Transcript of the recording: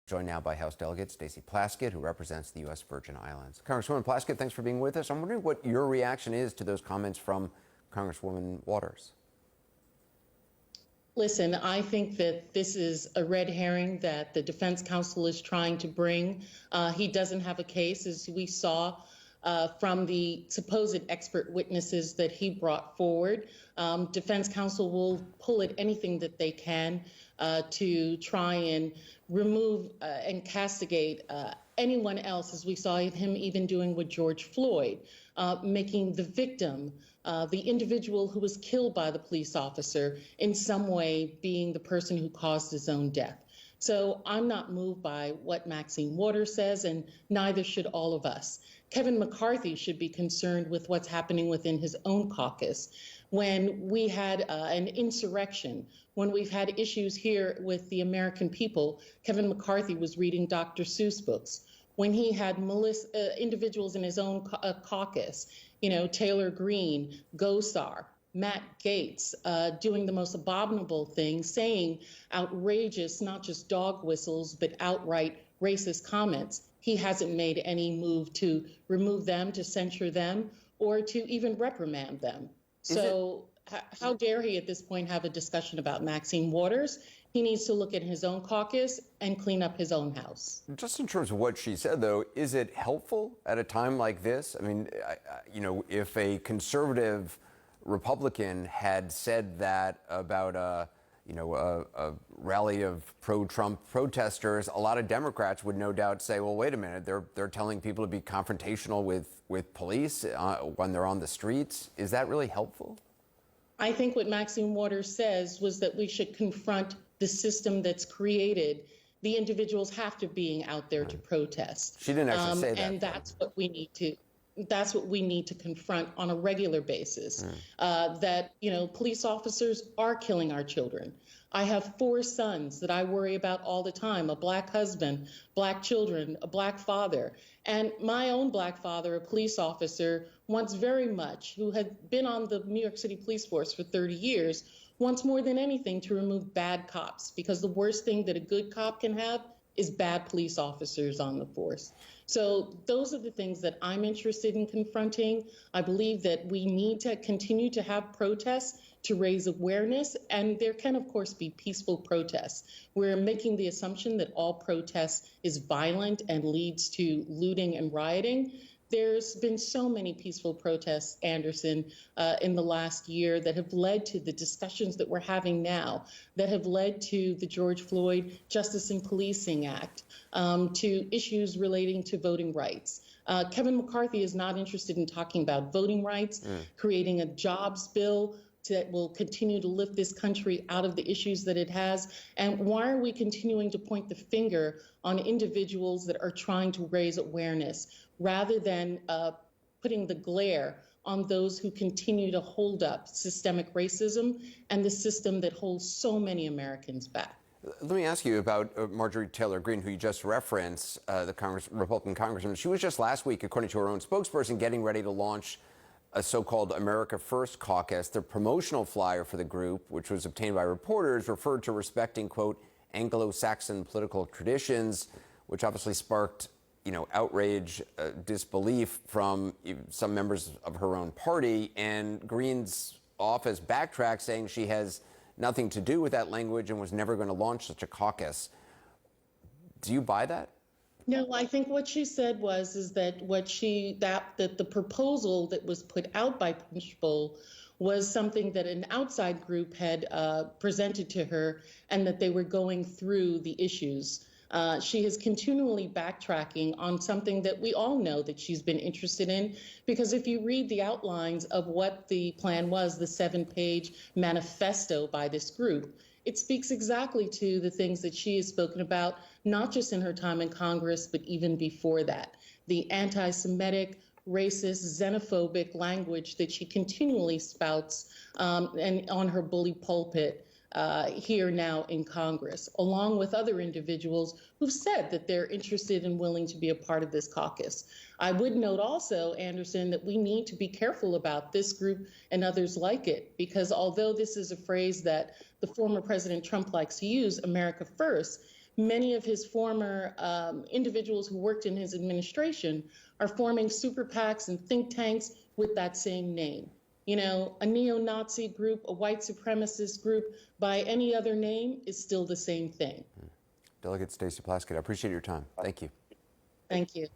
Joined now by House Delegate Stacey Plaskett, who represents the U.S. Virgin Islands. Congresswoman Plaskett, thanks for being with us. I'm wondering what your reaction is to those comments from Congresswoman Waters. Listen, I think that this is a red herring that the defense counsel is trying to bring. He doesn't have a case, as we saw from the supposed expert witnesses that he brought forward. Defense counsel will pull at anything that they can to try and remove and castigate anyone else, as we saw him even doing with George Floyd, making the victim, the individual who was killed by the police officer, in some way being the person who caused his own death. So I'm not moved by what Maxine Waters says, and neither should all of us. Kevin McCarthy should be concerned with what's happening within his own caucus. When we had an insurrection, when we've had issues here with the American people, Kevin McCarthy was reading Dr. Seuss books. When he had individuals in his own caucus, Taylor Greene, Gosar, Matt Gaetz, doing the most abominable thing, saying outrageous, not just dog whistles, but outright racist comments, he hasn't made any move to remove them, to censure them, or to even reprimand them. So how dare he at this point have a discussion about Maxine Waters? He needs to look at his own caucus and clean up his own house. Just in terms of what she said, though, is it helpful at a time like this? I mean, if a conservative Republican had said that about a rally of pro-Trump protesters, a lot of Democrats would no doubt say, well, wait a minute, they're telling people to be confrontational with police when they're on the streets. Is that really helpful? I think what Maxine Waters says was that we should confront the system that's created the individuals have to being out there to protest. She didn't actually say that. And that's what we need to. That's what we need to confront on a regular basis, that, police officers are killing our children. I have 4 sons that I worry about all the time, a Black husband, Black children, a Black father. And my own Black father, a police officer, wants very much, who had been on the New York City police force for 30 years, wants more than anything to remove bad cops, because the worst thing that a good cop can have is bad police officers on the force. So those are the things that I'm interested in confronting. I believe that we need to continue to have protests to raise awareness, and there can, of course, be peaceful protests. We're making the assumption that all protests is violent and leads to looting and rioting. There's been so many peaceful protests, Anderson, in the last year that have led to the discussions that we're having now, that have led to the George Floyd Justice and Policing Act, to issues relating to voting rights. Kevin McCarthy is not interested in talking about voting rights, creating a jobs bill that will continue to lift this country out of the issues that it has. And why are we continuing to point the finger on individuals that are trying to raise awareness rather than putting the glare on those who continue to hold up systemic racism and the system that holds so many Americans back? Let me ask you about Marjorie Taylor Greene, who you just referenced, the Republican congresswoman. She was just last week, according to her own spokesperson, getting ready to launch a so-called America First caucus. The promotional flyer for the group, which was obtained by reporters, referred to respecting, quote, Anglo-Saxon political traditions, which obviously sparked, outrage, disbelief from some members of her own party. And Greene's office backtracked, saying she has nothing to do with that language and was never going to launch such a caucus. Do you buy that? No, I think what she said was that the proposal that was put out by Punchbowl was something that an outside group had presented to her, and that they were going through the issues. She is continually backtracking on something that we all know that she's been interested in, because if you read the outlines of what the plan was, the 7-page manifesto by this group, it speaks exactly to the things that she has spoken about, not just in her time in Congress, but even before that. The anti-Semitic, racist, xenophobic language that she continually spouts and on her bully pulpit here now in Congress, along with other individuals who've said that they're interested and willing to be a part of this caucus. I would note also, Anderson, that we need to be careful about this group and others like it, because although this is a phrase that the former President Trump likes to use, America First, many of his former individuals who worked in his administration are forming super PACs and think tanks with that same name. You know, a neo-Nazi group, a white supremacist group, by any other name is still the same thing. Delegate Stacey Plaskett, I appreciate your time. Thank you. Thank you.